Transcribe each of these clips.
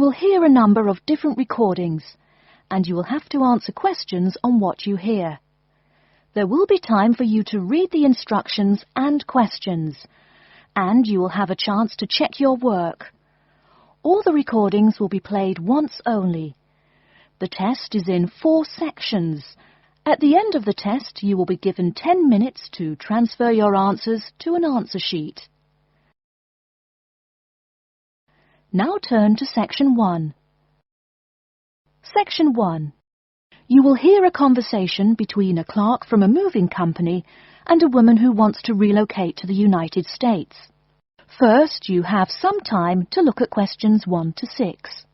will hear a number of different recordings, and you will have to answer questions on what you hear. There will be time for you to read the instructions and questions, and you will have a chance to check your work. All the recordings will be played once only. The test is in 4 sections. At the end of the test, you will be given 10 minutes to transfer your answers to an answer sheet. Now turn to Section 1. Section 1. You will hear a conversation between a clerk from a moving company and a woman who wants to relocate to the United States. First, you have some time to look at questions 1 to 6.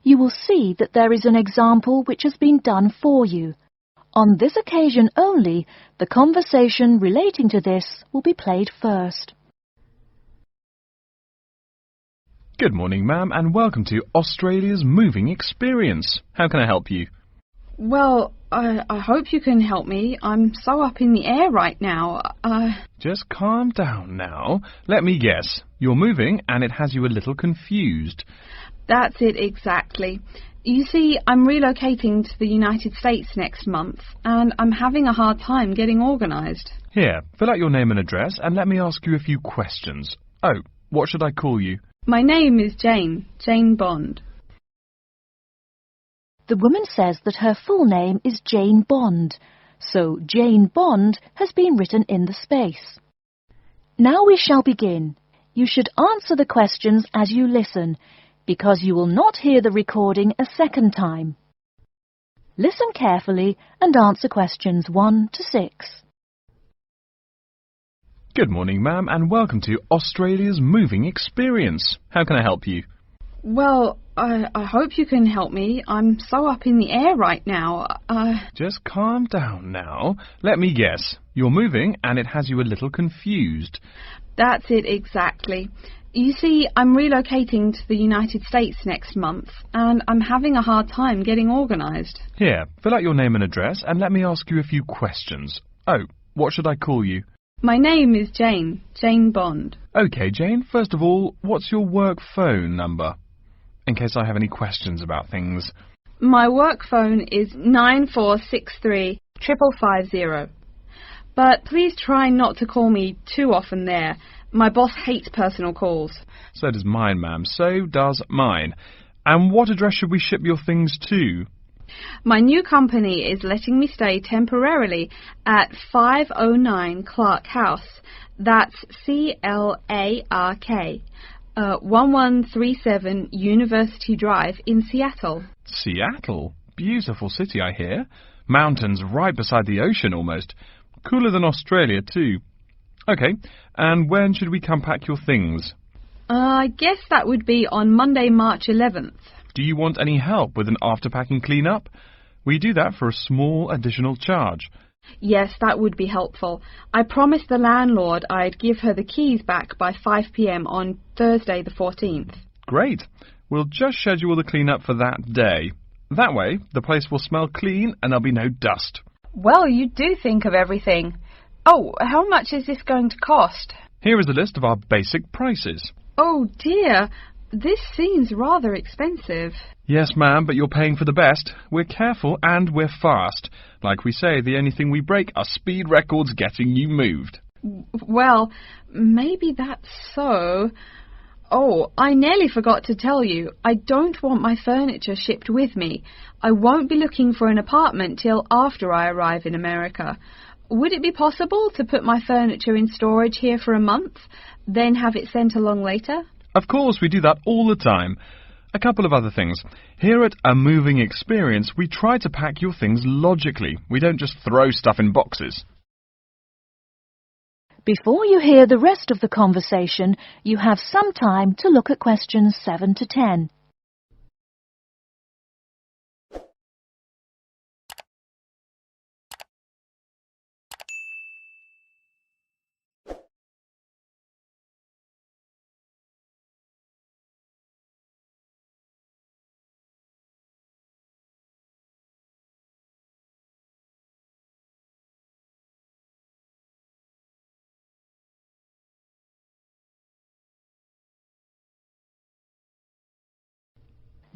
You will see that there is an example which has been done for you. On this occasion only, the conversation relating to this will be played first. Good morning, ma'am, and welcome to Australia's Moving Experience. How can I help you? Well, I hope you can help me. I'm so up in the air right now. Just calm down now. Let me guess. You're moving and it has you a little confused. That's it exactly. You see, I'm relocating to the United States next month, and I'm having a hard time getting organised. Here, fill out your name and address and let me ask you a few questions. Oh, what should I call you? My name is Jane Bond. The woman says that her full name is Jane Bond, so Jane Bond has been written in the space. Now we shall begin. You should answer the questions as you listen, because you will not hear the recording a second time. Listen carefully and answer questions 1 to 6. Good morning, ma'am, and welcome to Australia's Moving Experience. How can I help you? Well, I hope you can help me. I'm so up in the air right now. Just calm down now. Let me guess. You're moving and it has you a little confused. That's it exactly. You see, I'm relocating to the United States next month, and I'm having a hard time getting organised. Here, fill out your name and address and let me ask you a few questions. Oh, what should I call you? My name is Jane Bond. OK, Jane, first of all, what's your work phone number? In case I have any questions about things. My work phone is 9463 550. But please try not to call me too often there. My boss hates personal calls. So does mine, ma'am. So does mine. And what address should we ship your things to? My new company is letting me stay temporarily at 509 Clark House. That's C-L-A-R-K. 1137 University Drive in Seattle. Seattle? Beautiful city, I hear. Mountains right beside the ocean almost. Cooler than Australia, too. OK, and when should we come pack your things? I guess that would be on Monday, March 11th. Do you want any help with an after-packing clean-up? We do that for a small additional charge. Yes, that would be helpful. I promised the landlord I'd give her the keys back by 5 p.m. on Thursday the 14th. Great. We'll just schedule the clean-up for that day. That way, the place will smell clean and there'll be no dust. Well, you do think of everything. Oh, how much is this going to cost? Here is a list of our basic prices. Oh, dear. This seems rather expensive. Yes, ma'am, but you're paying for the best. We're careful and we're fast. Like we say, the only thing we break are speed records getting you moved. Well, maybe that's so. Oh, I nearly forgot to tell you. I don't want my furniture shipped with me. I won't be looking for an apartment till after I arrive in America. Would it be possible to put my furniture in storage here for a month, then have it sent along later? Of course, we do that all the time. A couple of other things. Here at A Moving Experience, we try to pack your things logically. We don't just throw stuff in boxes. Before you hear the rest of the conversation, you have some time to look at questions 7 to 10.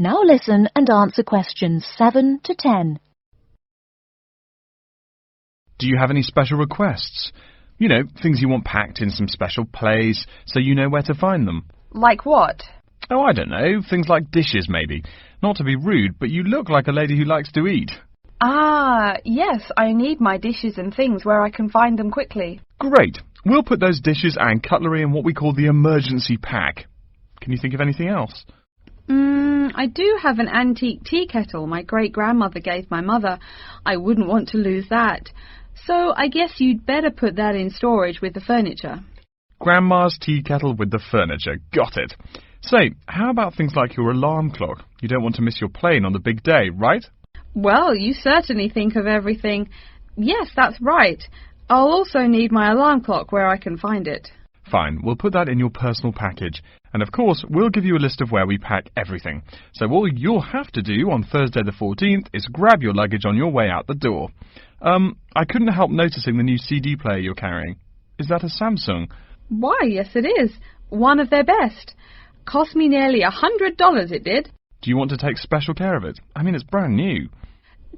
Now listen and answer questions 7 to 10. Do you have any special requests? You know, things you want packed in some special place so you know where to find them. Like what? Oh, I don't know. Things like dishes, maybe. Not to be rude, but you look like a lady who likes to eat. Ah, yes, I need my dishes and things where I can find them quickly. Great. We'll put those dishes and cutlery in what we call the emergency pack. Can you think of anything else? I do have an antique tea kettle my great-grandmother gave my mother. I wouldn't want to lose that. So I guess you'd better put that in storage with the furniture. Grandma's tea kettle with the furniture. Got it. Say, how about things like your alarm clock? You don't want to miss your plane on the big day, right? Well, you certainly think of everything. Yes, that's right. I'll also need my alarm clock where I can find it. Fine, we'll put that in your personal package. And of course, we'll give you a list of where we pack everything. So all you'll have to do on Thursday the 14th is grab your luggage on your way out the door. I couldn't help noticing the new CD player you're carrying. Is that a Samsung? Why, yes it is. One of their best. Cost me nearly $100 it did. Do you want to take special care of it? I mean, it's brand new.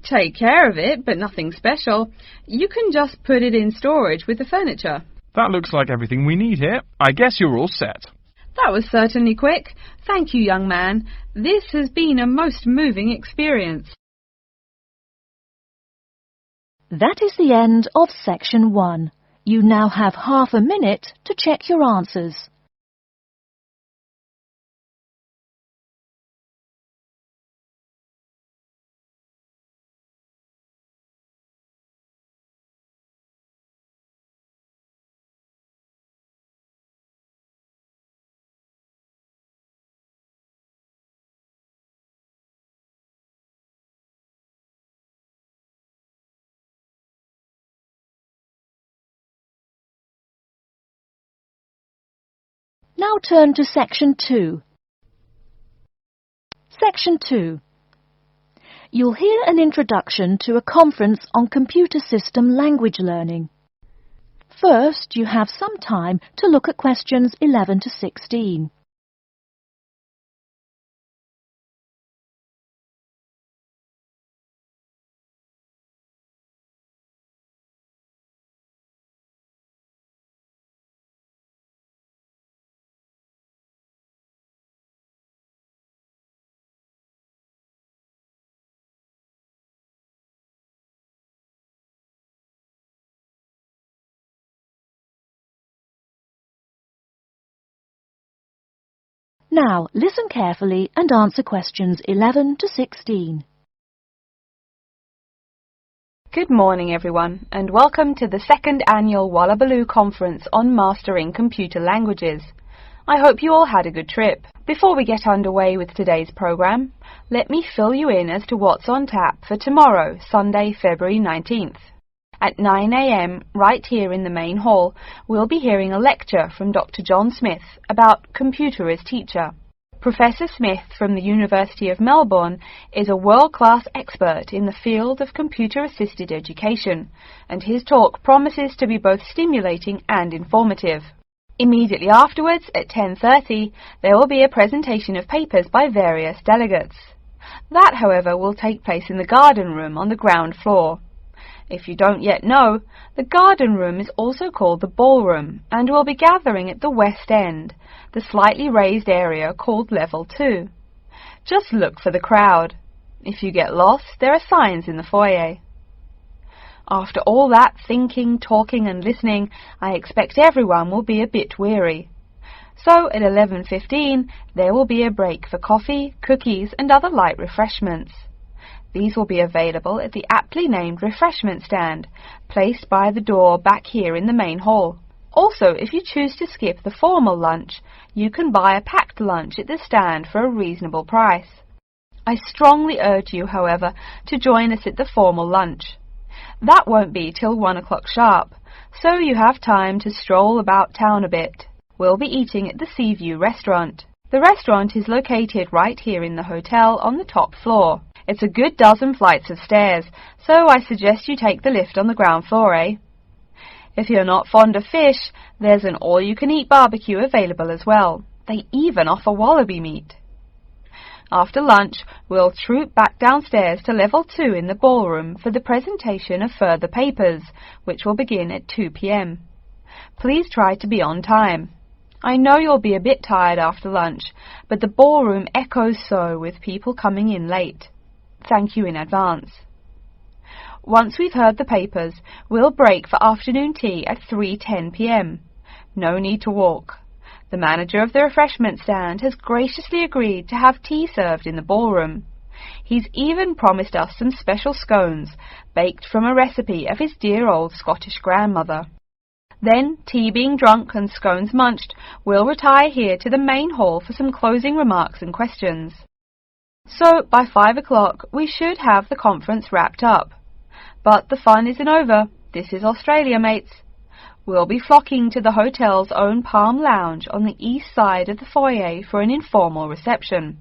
Take care of it, but nothing special. You can just put it in storage with the furniture. That looks like everything we need here. I guess you're all set. That was certainly quick. Thank you, young man. This has been a most moving experience. That is the end of Section 1. You now have half a minute to check your answers. Now turn to Section 2. Section 2. You'll hear an introduction to a conference on computer system language learning. First, you have some time to look at questions 11 to 16. Now, listen carefully and answer questions 11 to 16. Good morning, everyone, and welcome to the second annual Wallabaloo Conference on Mastering Computer Languages. I hope you all had a good trip. Before we get underway with today's program, let me fill you in as to what's on tap for tomorrow, Sunday, February 19th. At 9 a.m., right here in the main hall, we'll be hearing a lecture from Dr. John Smith about Computer as Teacher. Professor Smith from the University of Melbourne is a world-class expert in the field of computer-assisted education, and his talk promises to be both stimulating and informative. Immediately afterwards, at 10:30, there will be a presentation of papers by various delegates. That, however, will take place in the garden room on the ground floor. If you don't yet know, the garden room is also called the ballroom and will be gathering at the west end, the slightly raised area called Level 2. Just look for the crowd. If you get lost, there are signs in the foyer. After all that thinking, talking and listening, I expect everyone will be a bit weary. So at 11:15, there will be a break for coffee, cookies and other light refreshments. These will be available at the aptly named refreshment stand, placed by the door back here in the main hall. Also, if you choose to skip the formal lunch, you can buy a packed lunch at the stand for a reasonable price. I strongly urge you, however, to join us at the formal lunch. That won't be till 1 o'clock sharp, so you have time to stroll about town a bit. We'll be eating at the Seaview restaurant. The restaurant is located right here in the hotel on the top floor. It's a good dozen flights of stairs, so I suggest you take the lift on the ground floor, eh? If you're not fond of fish, there's an all-you-can-eat barbecue available as well. They even offer wallaby meat. After lunch, we'll troop back downstairs to level 2 in the ballroom for the presentation of further papers, which will begin at 2 p.m. Please try to be on time. I know you'll be a bit tired after lunch, but the ballroom echoes so with people coming in late. Thank you in advance. Once we've heard the papers, we'll break for afternoon tea at 3:10 p.m. No need to walk. The manager of the refreshment stand has graciously agreed to have tea served in the ballroom. He's even promised us some special scones, baked from a recipe of his dear old Scottish grandmother. Then, tea being drunk and scones munched, we'll retire here to the main hall for some closing remarks and questions. So, by 5 o'clock, we should have the conference wrapped up. But the fun isn't over. This is Australia, mates. We'll be flocking to the hotel's own Palm Lounge on the east side of the foyer for an informal reception.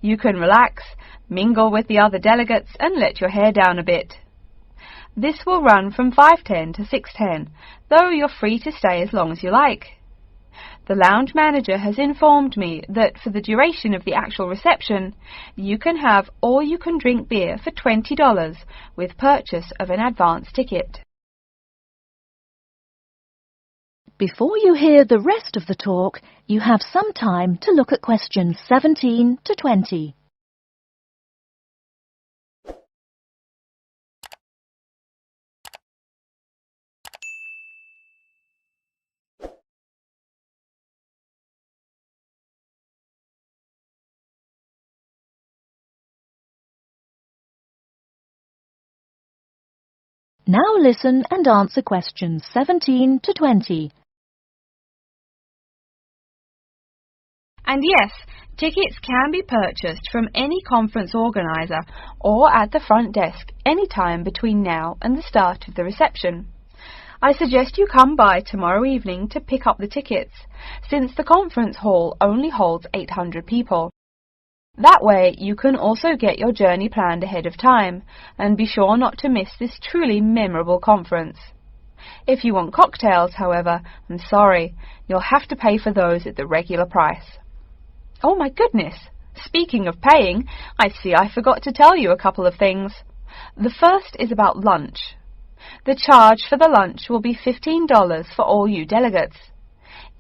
You can relax, mingle with the other delegates, and let your hair down a bit. This will run from 5:10 to 6:10, though you're free to stay as long as you like. The lounge manager has informed me that for the duration of the actual reception, you can have all-you-can-drink beer for $20 with purchase of an advance ticket. Before you hear the rest of the talk, you have some time to look at questions 17 to 20. Now listen and answer questions 17 to 20. And yes, tickets can be purchased from any conference organizer or at the front desk any time between now and the start of the reception. I suggest you come by tomorrow evening to pick up the tickets, since the conference hall only holds 800 people. That way you can also get your journey planned ahead of time and be sure not to miss this truly memorable conference. If you want cocktails, however, I'm sorry, you'll have to pay for those at the regular price. Oh my goodness! Speaking of paying, I see I forgot to tell you a couple of things. The first is about lunch. The charge for the lunch will be $15 for all you delegates.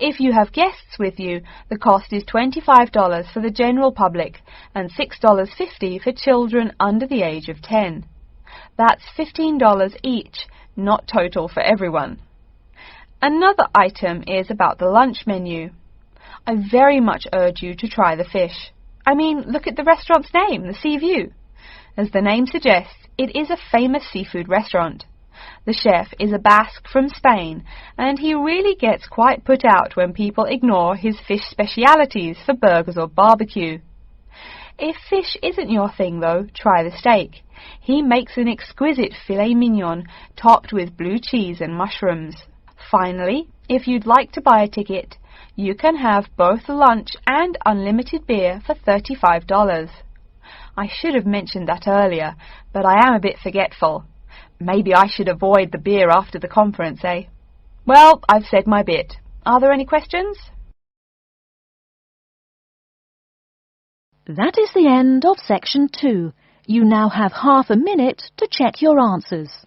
If you have guests with you, the cost is $25 for the general public and $6.50 for children under the age of 10. That's $15 each, not total for everyone. Another item is about the lunch menu. I very much urge you to try the fish. I mean, look at the restaurant's name, the Sea View. As the name suggests, it is a famous seafood restaurant. The chef is a Basque from Spain, and he really gets quite put out when people ignore his fish specialities for burgers or barbecue. If fish isn't your thing, though, try the steak. He makes an exquisite filet mignon topped with blue cheese and mushrooms. Finally, if you'd like to buy a ticket, you can have both lunch and unlimited beer for $35. I should have mentioned that earlier, but I am a bit forgetful. Maybe I should avoid the beer after the conference, eh? Well, I've said my bit. Are there any questions? That is the end of section 2. You now have half a minute to check your answers.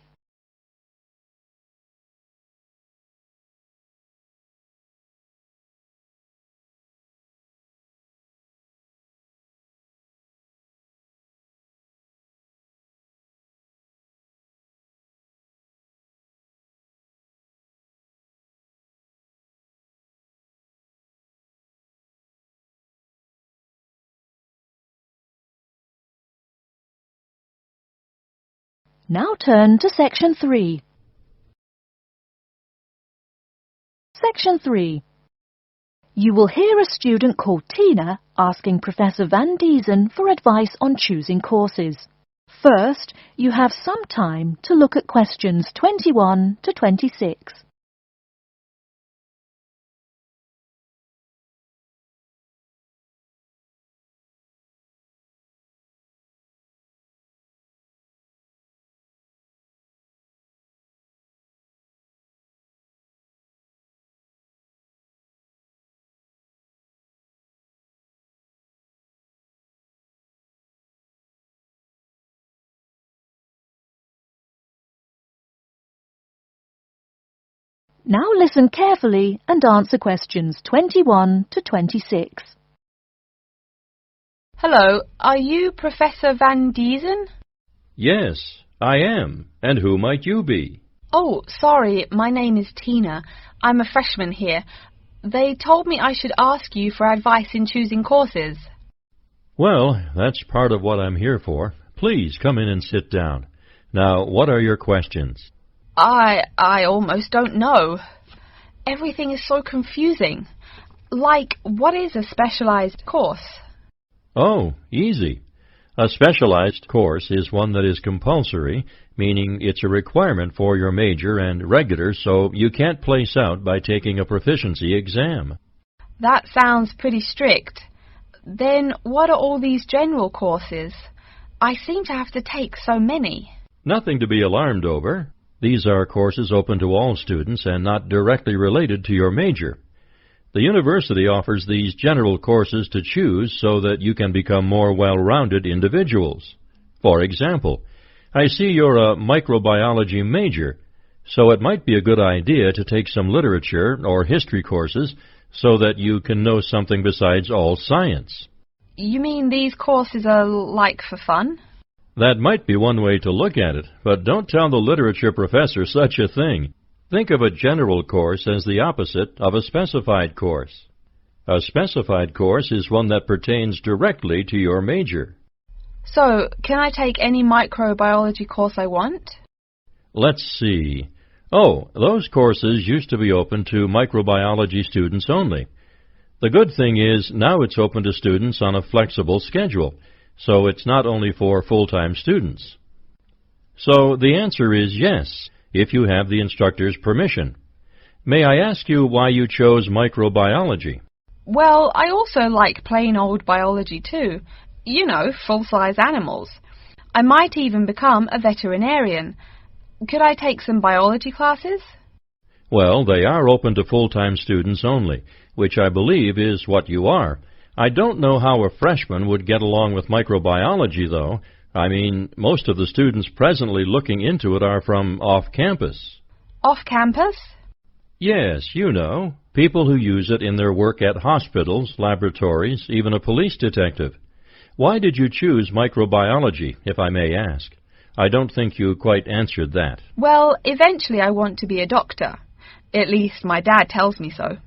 Now turn to section 3. Section 3. You will hear a student called Tina asking Professor Van Diesen for advice on choosing courses. First, you have some time to look at questions 21 to 26. Now listen carefully and answer questions 21 to 26. Hello, are you Professor Van Diesen? Yes, I am. And who might you be? Oh, sorry, my name is Tina. I'm a freshman here. They told me I should ask you for advice in choosing courses. Well, that's part of what I'm here for. Please come in and sit down. Now, what are your questions? I almost don't know. Everything is so confusing. Like, what is a specialized course? Oh, easy. A specialized course is one that is compulsory, meaning it's a requirement for your major, and regular, so you can't place out by taking a proficiency exam. That sounds pretty strict. Then what are all these general courses? I seem to have to take so many. Nothing to be alarmed over. These are courses open to all students and not directly related to your major. The university offers these general courses to choose so that you can become more well-rounded individuals. For example, I see you're a microbiology major, so it might be a good idea to take some literature or history courses so that you can know something besides all science. You mean these courses are like for fun? That might be one way to look at it, but don't tell the literature professor such a thing. Think of a general course as the opposite of a specified course. A specified course is one that pertains directly to your major. So, can I take any microbiology course I want? Let's see. Oh, those courses used to be open to microbiology students only. The good thing is now it's open to students on a flexible schedule, so it's not only for full-time students. So the answer is yes, if you have the instructor's permission. May I ask you why you chose microbiology? Well, I also like plain old biology too. You know, full-size animals. I might even become a veterinarian. Could I take some biology classes? Well, they are open to full-time students only, which I believe is what you are. I don't know how a freshman would get along with microbiology, though. I mean, most of the students presently looking into it are from off-campus. Off-campus? Yes, you know, people who use it in their work at hospitals, laboratories, even a police detective. Why did you choose microbiology, if I may ask? I don't think you quite answered that. Well, eventually I want to be a doctor. At least my dad tells me so.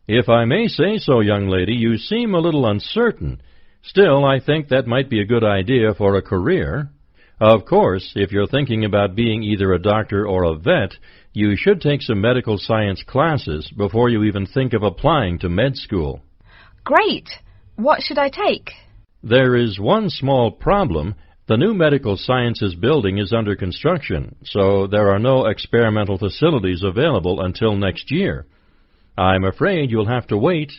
If I may say so, young lady, you seem a little uncertain. Still, I think that might be a good idea for a career. Of course, if you're thinking about being either a doctor or a vet, you should take some medical science classes before you even think of applying to med school. Great! What should I take? There is one small problem. The new medical sciences building is under construction, so there are no experimental facilities available until next year. I'm afraid you'll have to wait,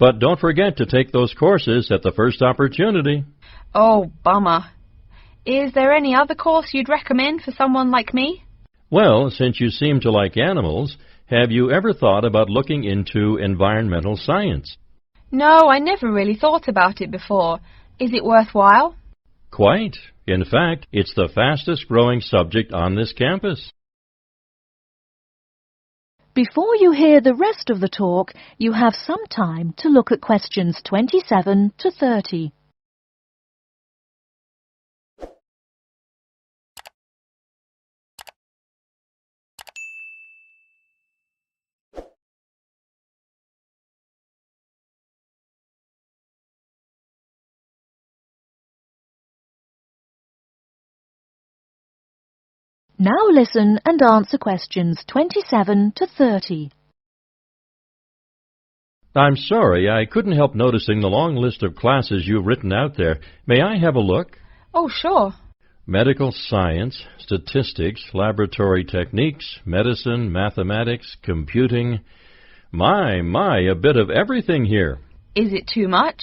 but don't forget to take those courses at the first opportunity. Oh, bummer. Is there any other course you'd recommend for someone like me? Well, since you seem to like animals, have you ever thought about looking into environmental science? No, I never really thought about it before. Is it worthwhile? Quite. In fact, it's the fastest-growing subject on this campus. Before you hear the rest of the talk, you have some time to look at questions 27 to 30. Now listen and answer questions 27 to 30. I'm sorry, I couldn't help noticing the long list of classes you've written out there. May I have a look? Oh, sure. Medical science, statistics, laboratory techniques, medicine, mathematics, computing. My, a bit of everything here. Is it too much?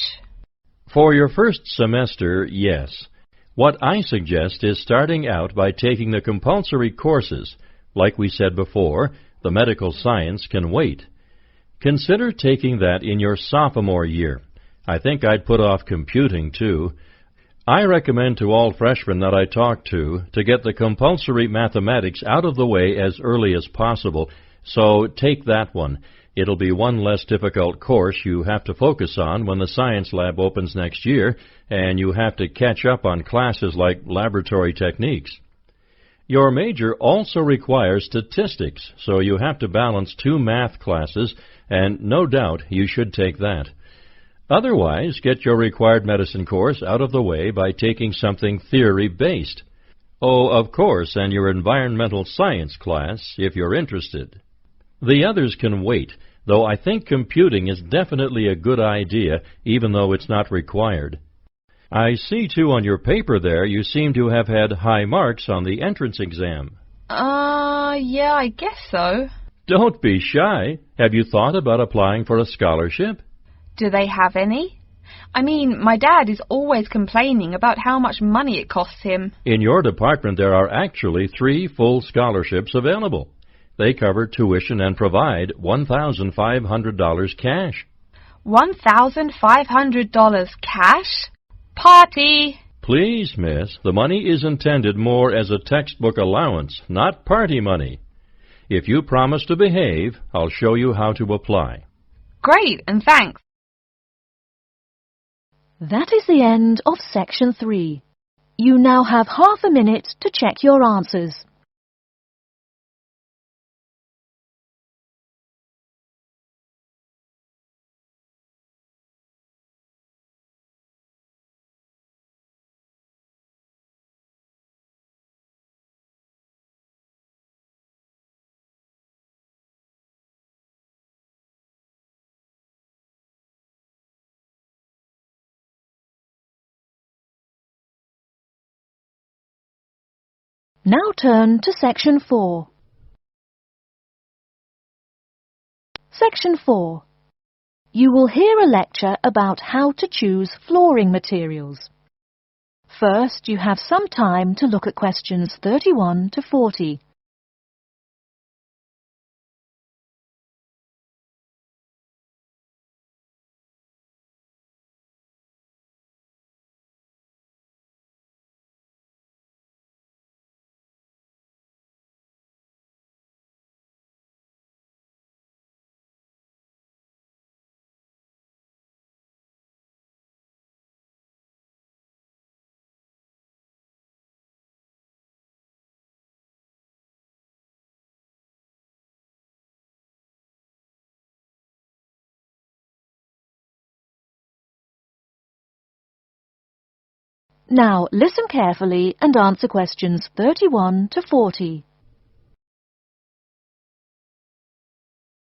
For your first semester, yes. What I suggest is starting out by taking the compulsory courses. Like we said before, the medical science can wait. Consider taking that in your sophomore year. I think I'd put off computing, too. I recommend to all freshmen that I talk to get the compulsory mathematics out of the way as early as possible, So take that one. It'll be one less difficult course you have to focus on when the science lab opens next year, and you have to catch up on classes like laboratory techniques. Your major also requires statistics, so you have to balance 2 math classes, and no doubt you should take that. Otherwise, get your required medicine course out of the way by taking something theory-based. Oh, of course, and your environmental science class, if you're interested. The others can wait, though I think computing is definitely a good idea, even though it's not required. I see, too, on your paper there, you seem to have had high marks on the entrance exam. Yeah, I guess so. Don't be shy. Have you thought about applying for a scholarship? Do they have any? I mean, my dad is always complaining about how much money it costs him. In your department, there are actually 3 full scholarships available. They cover tuition and provide $1,500 cash. $1,500 cash? Party! Please, miss, the money is intended more as a textbook allowance, not party money. If you promise to behave, I'll show you how to apply. Great, and thanks. That is the end of Section 3. You now have half a minute to check your answers. Now turn to Section 4. Section 4. You will hear a lecture about how to choose flooring materials. First, you have some time to look at questions 31 to 40. Now listen carefully and answer questions 31 to 40.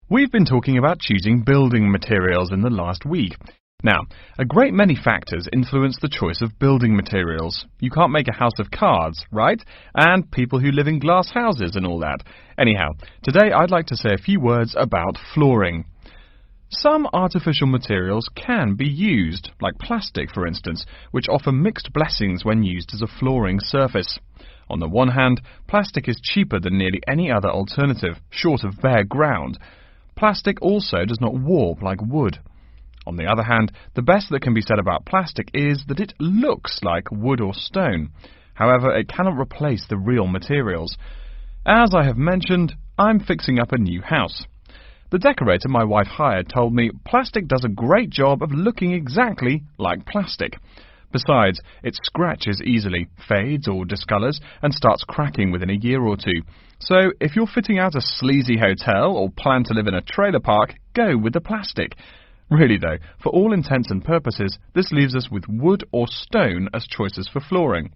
We've been talking about choosing building materials in the last week. Now, a great many factors influence the choice of building materials. You can't make a house of cards, right? And people who live in glass houses and all that. Anyhow, today I'd like to say a few words about flooring. Some artificial materials can be used, like plastic for instance, which offer mixed blessings when used as a flooring surface. On the one hand, plastic is cheaper than nearly any other alternative, short of bare ground. Plastic also does not warp like wood. On the other hand, the best that can be said about plastic is that it looks like wood or stone. However, it cannot replace the real materials. As I have mentioned, I'm fixing up a new house. The decorator my wife hired told me plastic does a great job of looking exactly like plastic. Besides, it scratches easily, fades or discolours, and starts cracking within a year or two. So, if you're fitting out a sleazy hotel or plan to live in a trailer park, go with the plastic. Really though, for all intents and purposes, this leaves us with wood or stone as choices for flooring.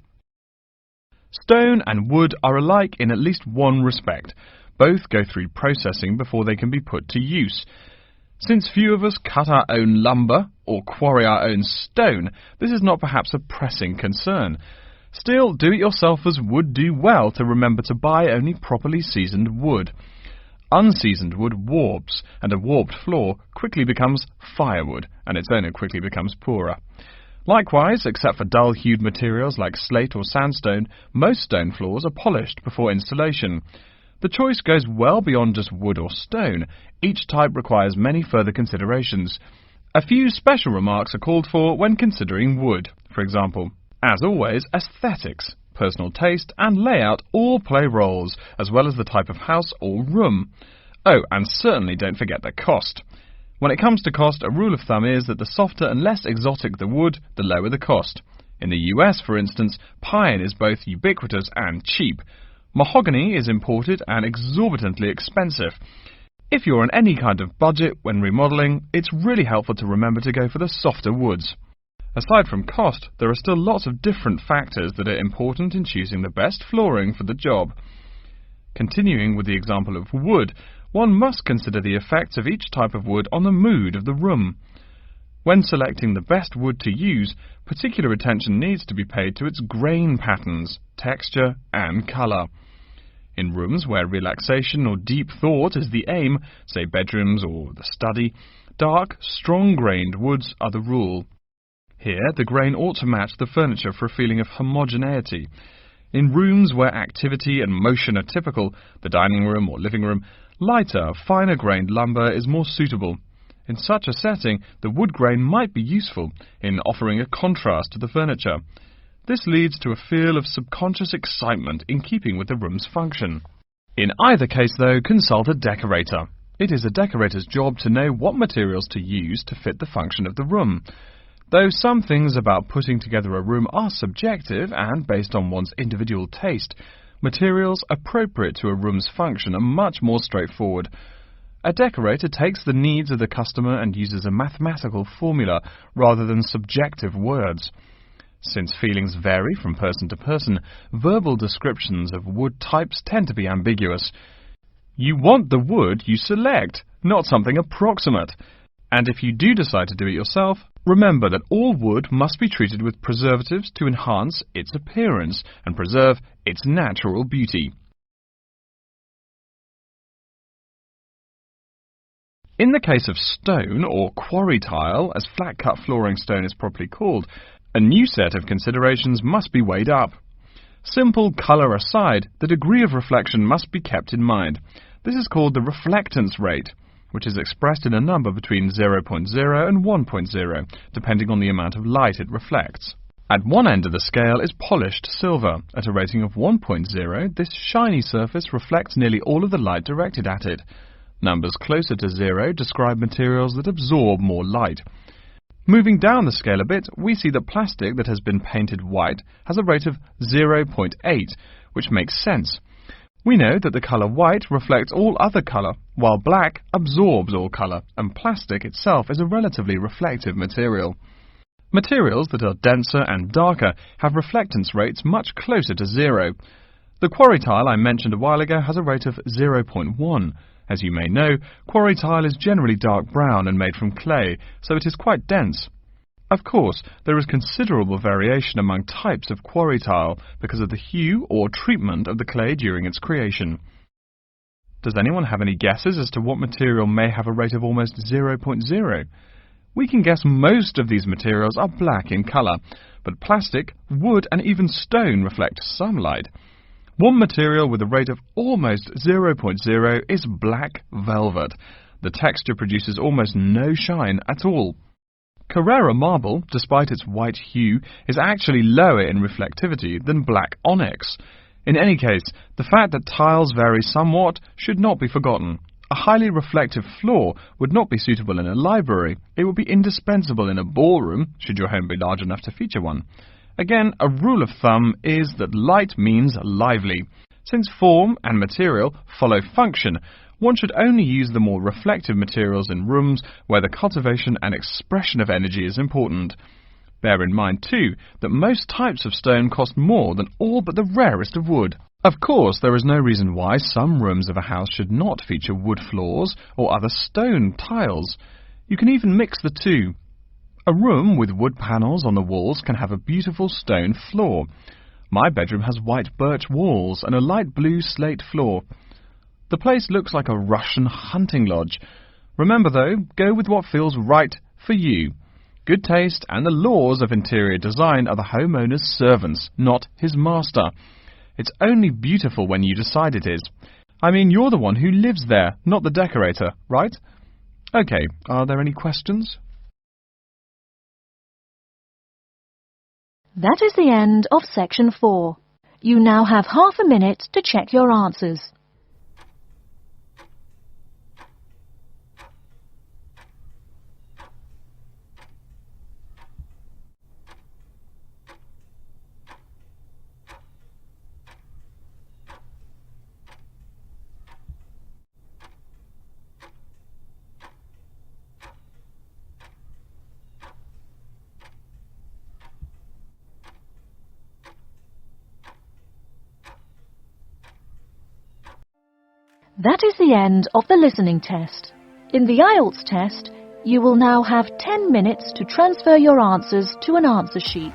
Stone and wood are alike in at least one respect. Both go through processing before they can be put to use. Since few of us cut our own lumber or quarry our own stone, this is not perhaps a pressing concern. Still, do-it-yourselfers would do well to remember to buy only properly seasoned wood. Unseasoned wood warps, and a warped floor quickly becomes firewood, and its owner quickly becomes poorer. Likewise, except for dull-hued materials like slate or sandstone, most stone floors are polished before installation. The choice goes well beyond just wood or stone. Each type requires many further considerations. A few special remarks are called for when considering wood. For example, as always, aesthetics, personal taste and layout all play roles, as well as the type of house or room. Oh, and certainly don't forget the cost. When it comes to cost, a rule of thumb is that the softer and less exotic the wood, the lower the cost. In the US, for instance, pine is both ubiquitous and cheap. Mahogany is imported and exorbitantly expensive. If you're on any kind of budget when remodeling, it's really helpful to remember to go for the softer woods. Aside from cost, there are still lots of different factors that are important in choosing the best flooring for the job. Continuing with the example of wood, one must consider the effects of each type of wood on the mood of the room. When selecting the best wood to use, particular attention needs to be paid to its grain patterns, texture and colour. In rooms where relaxation or deep thought is the aim, say bedrooms or the study, dark, strong-grained woods are the rule. Here, the grain ought to match the furniture for a feeling of homogeneity. In rooms where activity and motion are typical, the dining room or living room, lighter, finer-grained lumber is more suitable. In such a setting, the wood grain might be useful in offering a contrast to the furniture. This leads to a feel of subconscious excitement in keeping with the room's function. In either case, though, consult a decorator. It is a decorator's job to know what materials to use to fit the function of the room. Though some things about putting together a room are subjective and based on one's individual taste, materials appropriate to a room's function are much more straightforward. A decorator takes the needs of the customer and uses a mathematical formula rather than subjective words. Since feelings vary from person to person, verbal descriptions of wood types tend to be ambiguous. You want the wood you select, not something approximate. And if you do decide to do it yourself, remember that all wood must be treated with preservatives to enhance its appearance and preserve its natural beauty. In the case of stone, or quarry tile, as flat-cut flooring stone is properly called, a new set of considerations must be weighed up. Simple colour aside, the degree of reflection must be kept in mind. This is called the reflectance rate, which is expressed in a number between 0.0 and 1.0, depending on the amount of light it reflects. At one end of the scale is polished silver. At a rating of 1.0, this shiny surface reflects nearly all of the light directed at it. Numbers closer to 0 describe materials that absorb more light. Moving down the scale a bit, we see that plastic that has been painted white has a rate of 0.8, which makes sense. We know that the colour white reflects all other colour, while black absorbs all colour, and plastic itself is a relatively reflective material. Materials that are denser and darker have reflectance rates much closer to 0. The quarry tile I mentioned a while ago has a rate of 0.1. As you may know, quarry tile is generally dark brown and made from clay, so it is quite dense. Of course, there is considerable variation among types of quarry tile because of the hue or treatment of the clay during its creation. Does anyone have any guesses as to what material may have a rate of almost 0.0? We can guess most of these materials are black in colour, but plastic, wood and even stone reflect some light. One material with a rate of almost 0.0 is black velvet. The texture produces almost no shine at all. Carrara marble, despite its white hue, is actually lower in reflectivity than black onyx. In any case, the fact that tiles vary somewhat should not be forgotten. A highly reflective floor would not be suitable in a library. It would be indispensable in a ballroom, should your home be large enough to feature one. Again, a rule of thumb is that light means lively. Since form and material follow function, one should only use the more reflective materials in rooms where the cultivation and expression of energy is important. Bear in mind, too, that most types of stone cost more than all but the rarest of wood. Of course, there is no reason why some rooms of a house should not feature wood floors or other stone tiles. You can even mix the two. A room with wood panels on the walls can have a beautiful stone floor. My bedroom has white birch walls and a light blue slate floor. The place looks like a Russian hunting lodge. Remember, though, go with what feels right for you. Good taste and the laws of interior design are the homeowner's servants, not his master. It's only beautiful when you decide it is. I mean, you're the one who lives there, not the decorator, right? Okay, are there any questions? That is the end of section 4. You now have half a minute to check your answers. That is the end of the listening test. In the IELTS test, you will now have 10 minutes to transfer your answers to an answer sheet.